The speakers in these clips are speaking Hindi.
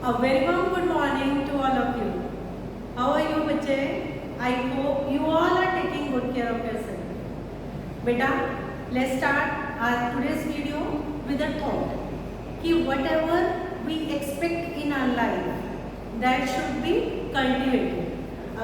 A very warm good morning to all of you. How are you बच्चे? I hope you all are taking good care of yourself. बेटा, let's start our today's video with a thought कि whatever we expect in our life that should be cultivated.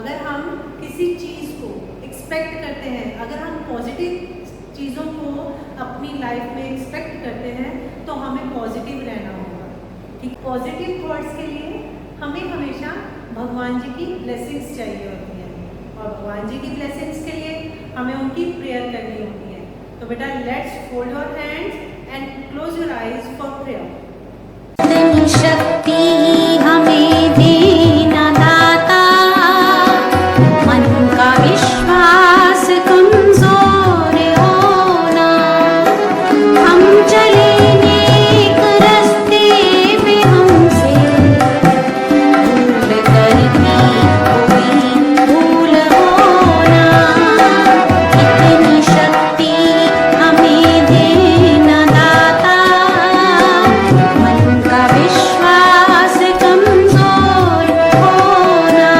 अगर हम किसी चीज़ को एक्सपेक्ट करते हैं, अगर हम पॉजिटिव चीज़ों को अपनी लाइफ में एक्सपेक्ट करते हैं तो हमें पॉजिटिव रहना होगा। ठीक, पॉजिटिव थॉट्स के लिए हमें हमेशा भगवान जी की ब्लेसिंग्स चाहिए होती हैं और भगवान जी की ब्लेसिंग्स के लिए हमें उनकी प्रेयर करनी होती है। तो बेटा let's fold your hands and close your eyes for prayer. शक्ति हमें देना दाता, मन का विश्वास कमजोर होना, हम चले नेक रास्ते पे हमसे भूल करती कोई भूल होना, इतनी शक्ति हमें देना दाता, मन का विश्वास कमजोर होना।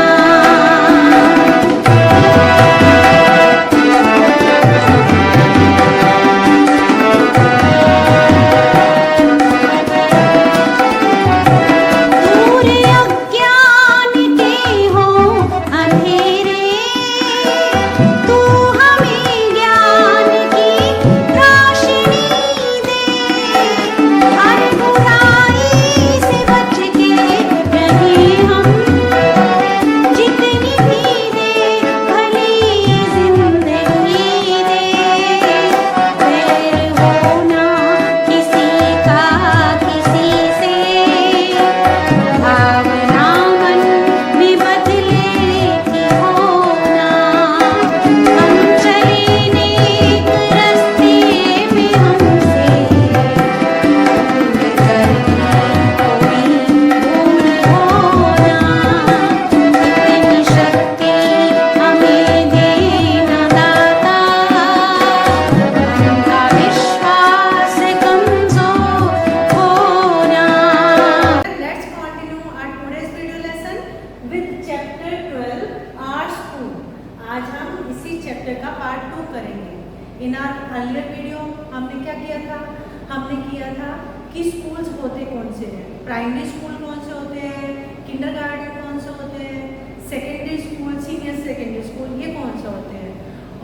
दूर अज्ञान के हो अंधेरे, तू हमें ज्ञान की रोशनी दे, हर बुराई से बच के रहे हम, जितनी भी दे भली ये जिंदगी दे, वैर होना किसी का किसी से, भावना मन में बदले की होना, हम चले नेक रास्ते पे हमसे भूल करती कोई भूल होना, इतनी शक्ति हमें देना दाता, मन का विश्वास कमजोर होना। Let's continue our today's video lesson with chapter 12 our school. आज हम इसी चैप्टर का पार्ट 2 करेंगे। इन आर अर्लियर वीडियो हमने क्या किया था? हमने किया था कि स्कूल्स होते कौन से हैं, प्राइमरी स्कूल कौन से होते हैं, किंडरगार्टन कौन से होते हैं, secondary school, senior secondary school ये कौन से होते हैं।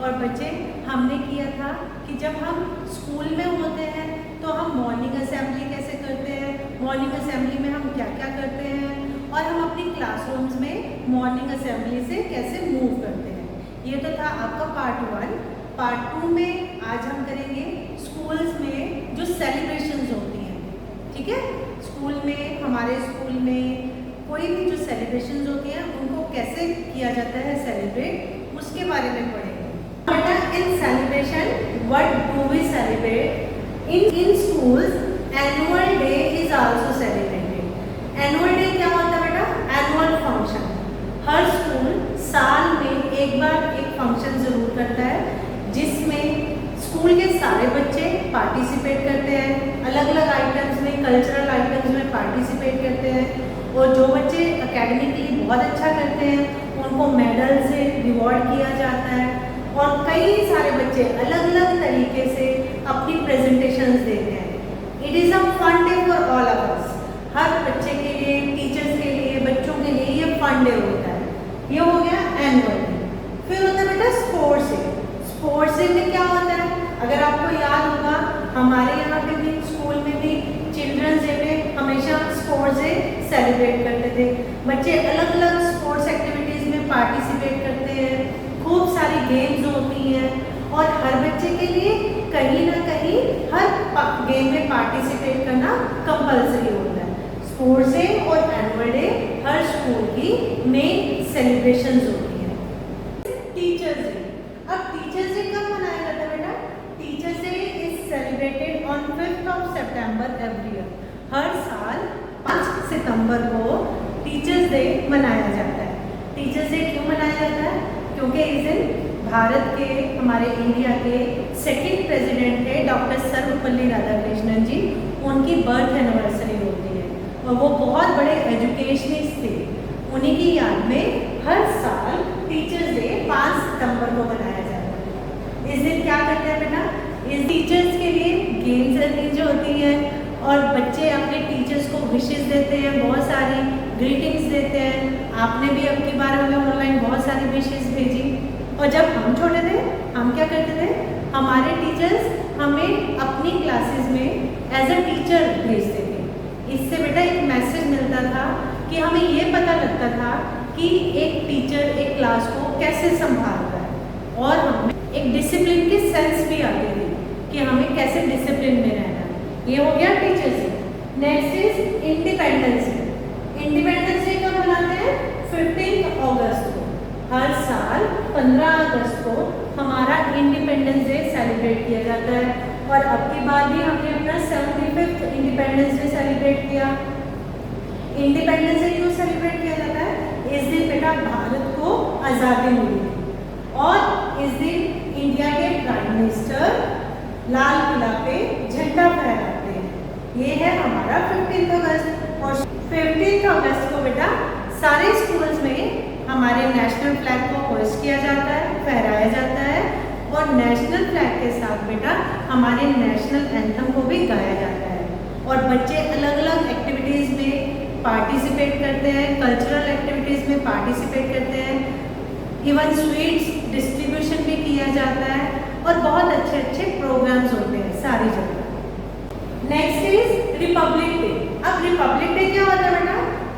और बच्चे हमने किया था कि जब हम स्कूल में होते हैं तो हम मॉर्निंग असेंबली कैसे करते हैं, मॉर्निंग असेंबली में हम क्या क्या करते हैं और हम अपनी क्लासरूम्स में मॉर्निंग असेंबली से कैसे मूव करते हैं। ये तो था आपका पार्ट 1। पार्ट 2 में आज हम करेंगे स्कूल्स में जो सेलिब्रेशंस होती हैं। ठीक है, स्कूल में, हमारे स्कूल में कोई भी जो सेलिब्रेशंस होती हैं उनको कैसे किया जाता है सेलिब्रेट, उसके बारे में पढ़ेंगे। बेटा in celebration what do we celebrate in schools? Annual day is also celebrated. Annual day क्या होता है बेटा? Annual function. हर स्कूल साल में एक बार एक फंक्शन जरूर करता है जिसमें स्कूल के सारे बच्चे पार्टिसिपेट करते हैं, अलग अलग आइटम्स में, कल्चरल आइटम्स में पार्टिसिपेट करते हैं और जो बच्चे एकेडमिकली बहुत अच्छा करते हैं उनको मेडल से रिवॉर्ड किया जाता है और कई सारे बच्चे अलग अलग तरीके से अपनी प्रेजेंटेशंस देते हैं। It is a fun day for all of us. हर बच्चे के लिए, टीचर्स के लिए, बच्चों के लिए ये फन डे होता है। ये हो गया एनुअल डे। फिर होता है बेटा स्पोर्ट्स डे। स्पोर्ट्स डे में क्या होता है? अगर आपको याद होगा हमारे यहाँ पे भी स्कूल में भी चिल्ड्रंस डे पे हमेशा स्पोर्ट्स डे सेलिब्रेट करते थे। बच्चे अलग अलग स्पोर्ट्स एक्टिविटीज़ में पार्टिसिपेट करते हैं, खूब सारी गेम्स होती हैं और हर बच्चे के लिए कहीं ना कहीं हर गेम में पार्टिसिपेट करना कंपल्सरी होता है। स्पोर्ट्स डे और एनुअल डे हर स्कूल की मेन सेलिब्रेशंस होती हैं। Teachers day. अब टीचर्स डे कब मनाया जाता है बेटा? Teachers day is celebrated on 5th of September every year. हर साल 5 सितंबर को टीचर्स डे मनाया जाता है। टीचर्स डे क्यों मनाया जाता है? क्योंकि इस दिन भारत के, हमारे इंडिया के सेकंड प्रेसिडेंट थे डॉक्टर सर्वपल्ली राधाकृष्णन जी, उनकी बर्थ एनिवर्सरी होती है। और वो बहुत बड़े एजुकेशनिस्ट थे। उन्हीं की याद में हर साल टीचर्स डे 5 सितंबर को मनाया जाता है। इस दिन क्या करते हैं बेटा, इस टीचर्स के लिए गेम्स अरेंज होती है और बच्चे अपने टीचर्स को विशेस देते हैं, बहुत सारी ग्रीटिंग्स देते हैं। आपने भी अब की बार हमें ऑनलाइन बहुत सारी विशेस भेजी। और जब हम छोटे थे हम क्या करते थे, हमारे टीचर्स हमें अपनी क्लासेस में एज अ टीचर भेजते थे। इससे बेटा एक मैसेज मिलता था कि हमें ये पता लगता था कि एक टीचर एक क्लास को कैसे संभालता है और हमें एक डिसिप्लिन की सेंस भी आती थी कि हमें कैसे डिसिप्लिन में रहना है। ये हो गया teachers day. Next is independence day. Independence day कब मनाते हैं? 15 अगस्त को। हर साल 15 अगस्त को हमारा इंडिपेंडेंस डे सेलिब्रेट किया जाता है और अब की बार भी हमने अपना 75th इंडिपेंडेंस डे सेलिब्रेट किया। इंडिपेंडेंस डे क्यों सेलिब्रेट किया जाता है? इस दिन बेटा भारत को आज़ादी मिली और इस दिन इंडिया के प्राइम मिनिस्टर लाल किला पे झंडा फहराते हैं। ये है हमारा 15 अगस्त। और 15 अगस्त को बेटा सारे स्कूल्स में हमारे नेशनल फ्लैग को होस्ट किया जाता है, फहराया जाता है और नेशनल फ्लैग के साथ बेटा हमारे नेशनल एंथम को भी गाया जाता है। और बच्चे अलग अलग एक्टिविटीज़ में पार्टिसिपेट करते हैं, कल्चरल एक्टिविटीज़ में पार्टिसिपेट करते हैं, इवन स्वीट्स डिस्ट्रीब्यूशन भी किया जाता है और बहुत अच्छे अच्छे प्रोग्राम्स होते हैं सारी जगह। Next is Republic day. अब रिपब्लिक डे क्या होता है बेटा?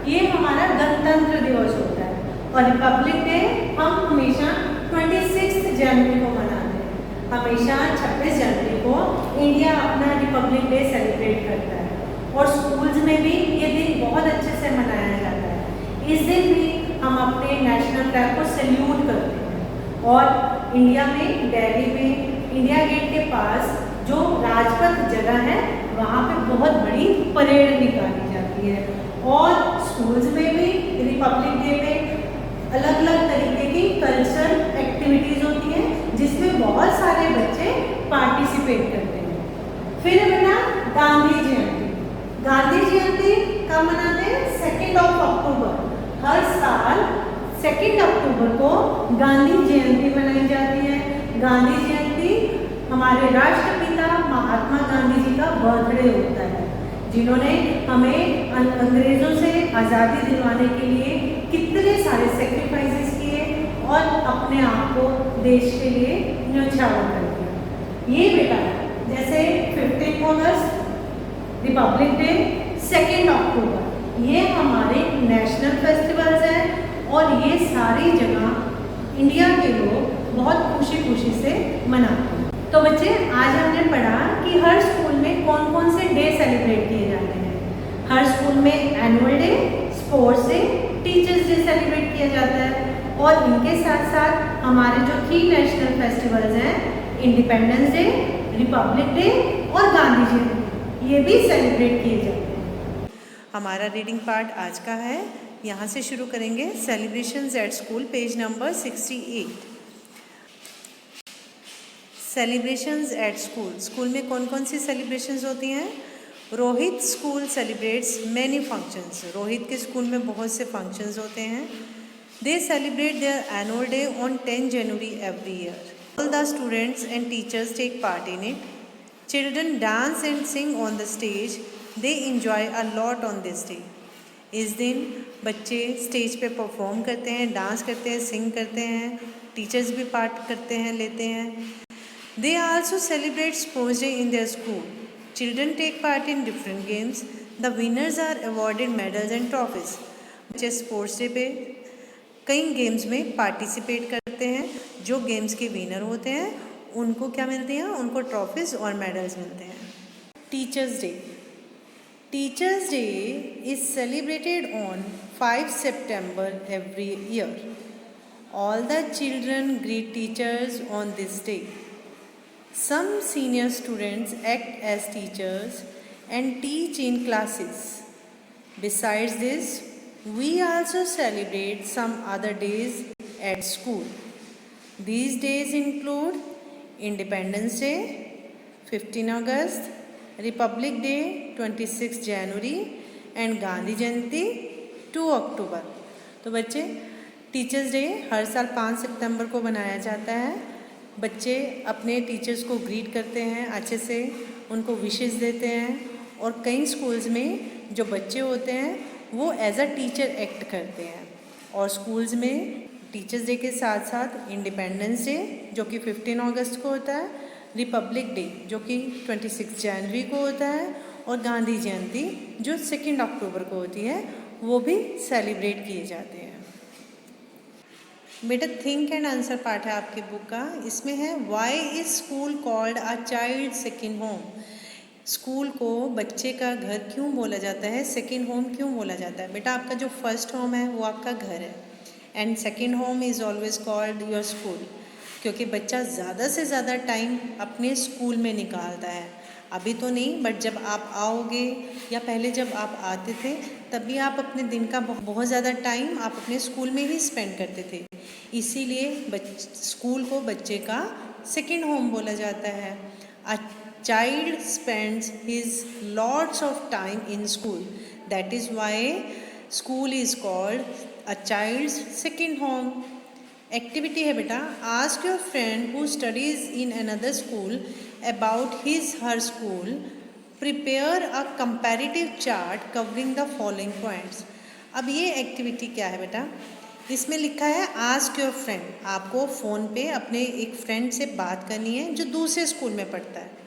ये हमारा गणतंत्र दिवस होता है और रिपब्लिक डे हम हमेशा 26 जनवरी को मनाते हैं। हमेशा 26 जनवरी को इंडिया अपना रिपब्लिक डे सेलिब्रेट करता है और स्कूल्स में भी ये दिन बहुत अच्छे से मनाया जाता है। इस दिन भी हम अपने नेशनल फ्लैग को सैल्यूट करते हैं और इंडिया में दिल्ली में इंडिया गेट के पास जो राजपथ जगह है वहाँ पे बहुत बड़ी परेड निकाली जाती है और स्कूल्स में भी रिपब्लिक डे पे अलग अलग तरीके की कल्चरल एक्टिविटीज़ होती हैं जिसमें बहुत सारे बच्चे पार्टिसिपेट करते हैं। फिर बेटा गांधी जयंती। गांधी जयंती कब मनाते हैं? 2 अक्टूबर। हर साल 2 अक्टूबर को गांधी जयंती मनाई जाती है। गांधी जयंती हमारे राष्ट्रपिता महात्मा गांधी जी का बर्थडे होता है, जिन्होंने हमें अंग्रेज़ों से आज़ादी दिलवाने के लिए कितने सारे सेक्रीफाइसेस किए और अपने आप को देश के लिए न्यौछावर कर दिया। ये बेटा जैसे 15 अगस्त रिपब्लिक डे, 2 अक्टूबर, ये हमारे नेशनल फेस्टिवल्स हैं और ये सारी जगह इंडिया के लोग बहुत खुशी खुशी से मनाते हैं। तो बच्चे आज हमने पढ़ा कि हर स्कूल में कौन कौन से डे सेलिब्रेट किए जाते हैं। हर स्कूल में annual day, sports day, teachers day celebrate किया जाता है और इनके साथ साथ हमारे जो 3 नेशनल फेस्टिवल्स हैं, इंडिपेंडेंस डे, रिपब्लिक डे और गांधी जयंती, ये भी सेलिब्रेट किए जाते हैं। हमारा रीडिंग पार्ट आज का है, यहाँ से शुरू करेंगे। Celebrations at school, page number 68। Celebrations at school. School में कौन कौन सी सेलिब्रेशंस होती हैं? Rohit school celebrates many functions. Rohit के स्कूल में बहुत से फंक्शंस होते हैं। They celebrate their annual day on 10 January every year. All the students and teachers take part in it. Children dance and sing on the stage. They enjoy a lot on this day. इस दिन बच्चे स्टेज पे परफॉर्म करते हैं, डांस करते हैं, सिंग करते हैं, टीचर्स भी पार्ट करते हैं, लेते हैं। They also celebrate sports day in their school. Children take part in different games. The winners are awarded medals and trophies. बच्चे स्पोर्ट्स डे पे कई गेम्स में पार्टिसिपेट करते हैं। जो गेम्स के विनर होते हैं उनको क्या मिलते हैं? उनको ट्रॉफीज और मेडल्स मिलते हैं। Teachers day. Teachers day is celebrated on 5 September every year. All the children greet teachers on this day. Some senior students act as teachers and teach in classes. Besides this, we also celebrate some other days at school. These days include Independence Day, 15 August, Republic Day, 26 January, and Gandhi Jayanti 2 October. तो बच्चे टीचर्स डे हर साल 5 सितंबर को मनाया जाता है। बच्चे अपने टीचर्स को ग्रीट करते हैं, अच्छे से उनको विशेस देते हैं और कई स्कूल्स में जो बच्चे होते हैं वो एज अ टीचर एक्ट करते हैं। और स्कूल्स में टीचर्स डे के साथ साथ इंडिपेंडेंस डे जो कि 15 अगस्त को होता है, रिपब्लिक डे जो कि 26 जनवरी को होता है और गांधी जयंती जो 2 अक्टूबर को होती है वो भी सेलिब्रेट किए जाते हैं। बेटा थिंक एंड आंसर पार्ट है आपकी बुक का। इसमें है why is school called a child second home. School को बच्चे का घर क्यों बोला जाता है, सेकेंड होम क्यों बोला जाता है। बेटा आपका जो फर्स्ट होम है वो आपका घर है and second home is always called your school, क्योंकि बच्चा ज़्यादा से ज़्यादा टाइम अपने स्कूल में निकालता है। अभी तो नहीं, बट जब आप आओगे या पहले जब आप आते थे तब भी आप अपने दिन का बहुत ज़्यादा टाइम आप अपने स्कूल में ही स्पेंड करते थे। इसीलिए स्कूल को बच्चे का सेकेंड होम बोला जाता है। A child spends his lots of time in school, that is why school is called a child's second home. Activity है बेटा, ask your friend who studies in another school about his her school, prepare a comparative chart covering the following points. अब ये एक्टिविटी क्या है बेटा, इसमें लिखा है आस्क योर फ्रेंड। आपको फ़ोन पे अपने एक फ्रेंड से बात करनी है जो दूसरे स्कूल में पढ़ता है,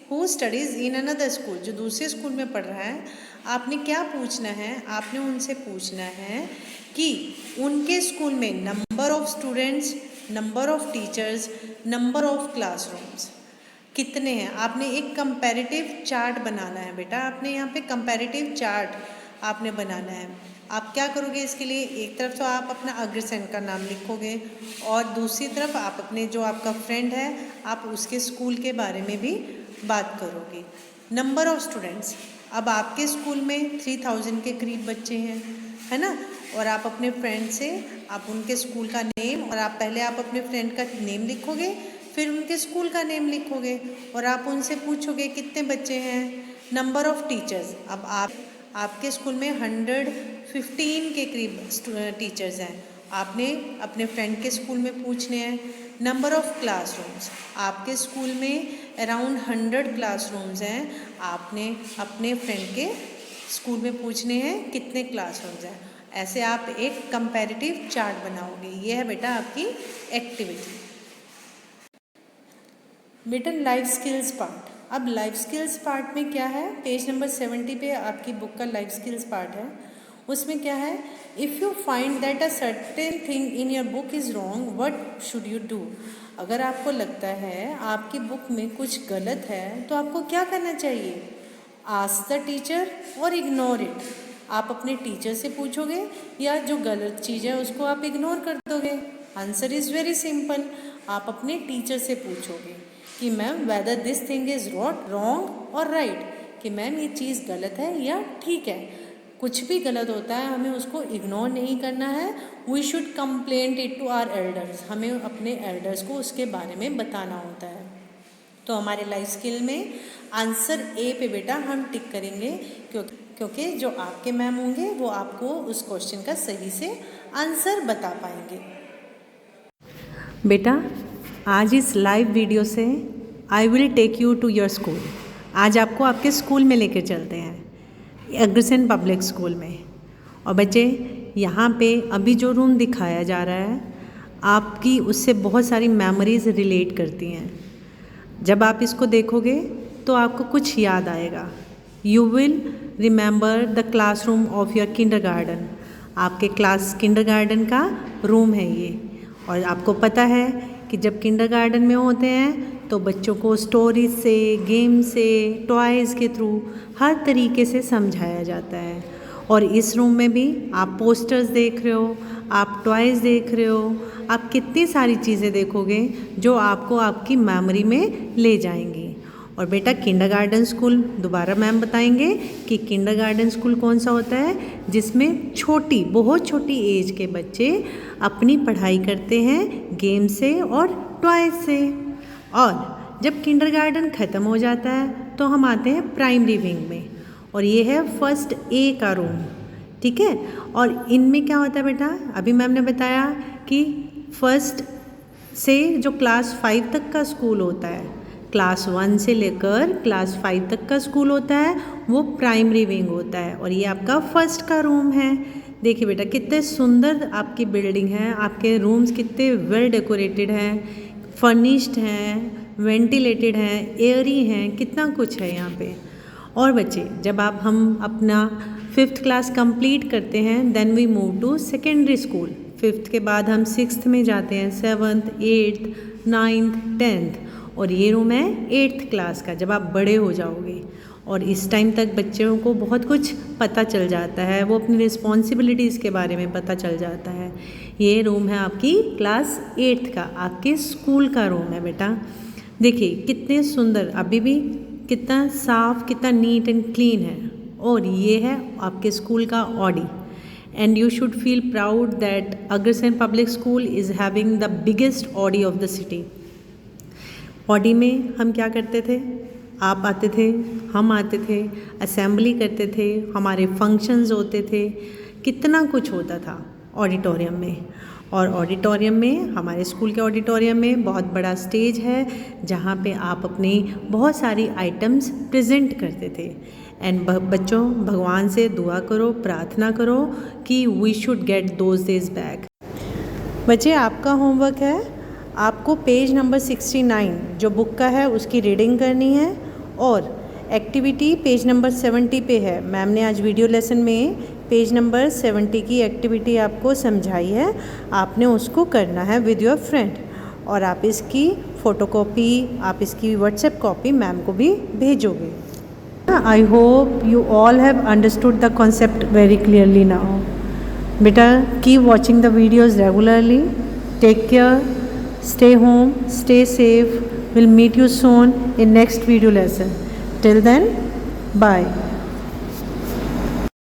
who studies in another school, जो दूसरे स्कूल में पढ़ रहा है। आपने क्या पूछना है, आपने उनसे पूछना है कि उनके स्कूल में number of students, number of teachers, number of classrooms कितने हैं। आपने एक कंपैरेटिव चार्ट बनाना है बेटा, आपने यहाँ पे कंपैरेटिव चार्ट आपने बनाना है। आप क्या करोगे इसके लिए, एक तरफ तो आप अपना अग्रसेन का नाम लिखोगे और दूसरी तरफ आप अपने जो आपका फ्रेंड है आप उसके स्कूल के बारे में भी बात करोगे। नंबर ऑफ़ स्टूडेंट्स, अब आपके स्कूल में 3000 के करीब बच्चे हैं, है ना। और आप अपने फ्रेंड से आप उनके स्कूल का नेम, और आप पहले आप अपने फ्रेंड का नेम लिखोगे, फिर उनके स्कूल का नेम लिखोगे और आप उनसे पूछोगे कितने बच्चे हैं। नंबर ऑफ़ टीचर्स, अब आपके स्कूल में 115 के करीब टीचर्स हैं, आपने अपने फ्रेंड के स्कूल में पूछने हैं। नंबर ऑफ़ क्लासरूम्स, आपके स्कूल में अराउंड 100 क्लासरूम्स हैं, आपने अपने फ्रेंड के स्कूल में पूछने हैं कितने क्लासरूम्स हैं। ऐसे आप एक कंपैरेटिव चार्ट बनाओगे। ये है बेटा आपकी एक्टिविटी। बेटा लाइफ स्किल्स पार्ट। अब लाइफ स्किल्स पार्ट में क्या है, पेज नंबर 70 पे आपकी बुक का लाइफ स्किल्स पार्ट है। उसमें क्या है, if you find that a certain thing in your book is wrong what should you do. अगर आपको लगता है आपकी बुक में कुछ गलत है तो आपको क्या करना चाहिए, आस्क द टीचर और इग्नोर इट। आप अपने टीचर से पूछोगे या जो गलत चीज़ है उसको आप इग्नोर कर दोगे। आंसर इज़ वेरी सिंपल, आप अपने टीचर से पूछोगे कि ma'am whether this thing is wrong और राइट, कि मैम ये चीज़ गलत है या ठीक है। कुछ भी गलत होता है हमें उसको इग्नोर नहीं करना है। We should complaint it to our elders, हमें अपने एल्डर्स को उसके बारे में बताना होता है। तो हमारे लाइफ स्किल में आंसर ए पे बेटा हम टिक करेंगे, क्योंकि जो आपके मैम होंगे वो आपको उस क्वेश्चन का सही से आंसर बता पाएंगे। बेटा आज इस लाइव वीडियो से I will take you to your school. आज आपको आपके स्कूल में लेकर चलते हैं, अग्रसेन पब्लिक स्कूल में। और बच्चे यहाँ पे अभी जो रूम दिखाया जा रहा है आपकी उससे बहुत सारी मेमोरीज़ रिलेट करती हैं। जब आप इसको देखोगे तो आपको कुछ याद आएगा। You will remember the classroom of your kindergarten. आपके किंडरगार्टन का रूम है ये। और आपको पता है कि जब किंडरगार्टन में होते हैं तो बच्चों को स्टोरीज से, गेम से, टॉयज़ के थ्रू हर तरीके से समझाया जाता है। और इस रूम में भी आप पोस्टर्स देख रहे हो, आप टॉयज़ देख रहे हो, आप कितनी सारी चीज़ें देखोगे जो आपको आपकी मेमोरी में ले जाएंगी। और बेटा किंडरगार्टन स्कूल दोबारा मैम बताएंगे कि किंडरगार्टन स्कूल कौन सा होता है, जिसमें बहुत छोटी एज के बच्चे अपनी पढ़ाई करते हैं गेम से और टॉय से। और जब किंडरगार्टन ख़त्म हो जाता है तो हम आते हैं प्राइमरी विंग में। और ये है फर्स्ट ए का रूम, ठीक है। और इनमें क्या होता है बेटा, अभी मैम ने बताया कि फर्स्ट से जो क्लास 5 तक का स्कूल होता है, क्लास 1 से लेकर क्लास 5 तक का स्कूल होता है, वो प्राइमरी विंग होता है। और ये आपका फर्स्ट का रूम है। देखिए बेटा कितने सुंदर आपकी बिल्डिंग है, आपके रूम्स कितने वेल डेकोरेटेड हैं, फर्निश्ड हैं, वेंटिलेटेड हैं, एयरी हैं, कितना कुछ है यहाँ पे। और बच्चे जब हम अपना 5th क्लास कंप्लीट करते हैं then we move to secondary school. 5th के बाद हम 6th में जाते हैं, 7th, 8th, 9th, 10th। और ये रूम है 8th क्लास का, जब आप बड़े हो जाओगे। और इस टाइम तक बच्चों को बहुत कुछ पता चल जाता है, वो अपनी रिस्पॉन्सिबिलिटीज़ के बारे में पता चल जाता है। ये रूम है आपकी क्लास 8th का, आपके स्कूल का रूम है बेटा। देखिए कितने सुंदर, अभी भी कितना साफ, कितना नीट एंड क्लीन है। और ये है आपके स्कूल का Audi. And you should feel proud that Agrasen public school is having the biggest Audi of the city. Audi में हम क्या करते थे, आप आते थे, हम आते थे, असेंबली करते थे, हमारे फंक्शंस होते थे, कितना कुछ होता था ऑडिटोरियम में। और ऑडिटोरियम में, हमारे स्कूल के ऑडिटोरियम में बहुत बड़ा स्टेज है जहाँ पे आप अपनी बहुत सारी आइटम्स प्रेजेंट करते थे। एंड बच्चों भगवान से दुआ करो, प्रार्थना करो कि we should get those days back. बच्चे आपका होमवर्क है, आपको पेज नंबर 69 जो बुक का है उसकी रीडिंग करनी है। और एक्टिविटी पेज नंबर 70 पे है। मैम ने आज वीडियो लेसन में पेज नंबर 70 की एक्टिविटी आपको समझाई है, आपने उसको करना है विद योर फ्रेंड। और आप इसकी फ़ोटोकॉपी, आप इसकी व्हाट्सएप कॉपी मैम को भी भेजोगे। I hope you all have understood the concept very clearly now. बेटा keep watching the videos regularly, take care, stay home, stay safe. We'll meet you soon in next video lesson. Till then, bye.